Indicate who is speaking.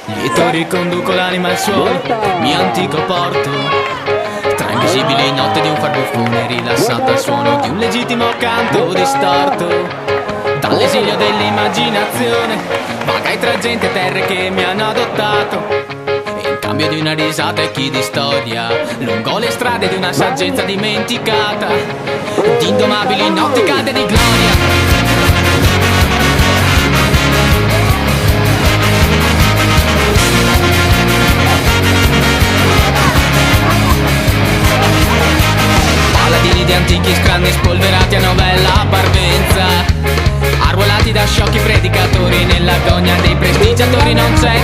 Speaker 1: Lieto riconduco l'anima al suolo, mio antico porto. Tra invisibili notte di un far buffone rilassato al suono di un legittimo canto distorto. Dall'esilio dell'immaginazione vagai tra gente e terre che mi hanno adottato. In cambio di una risata e chi di storia, lungo le strade di una saggezza dimenticata, di indomabili notti calde di gloria. Paladini di antichi scranni spolverati a novella parvenza, arruolati da sciocchi predicatori nell'agonia dei prestigiatori non c'è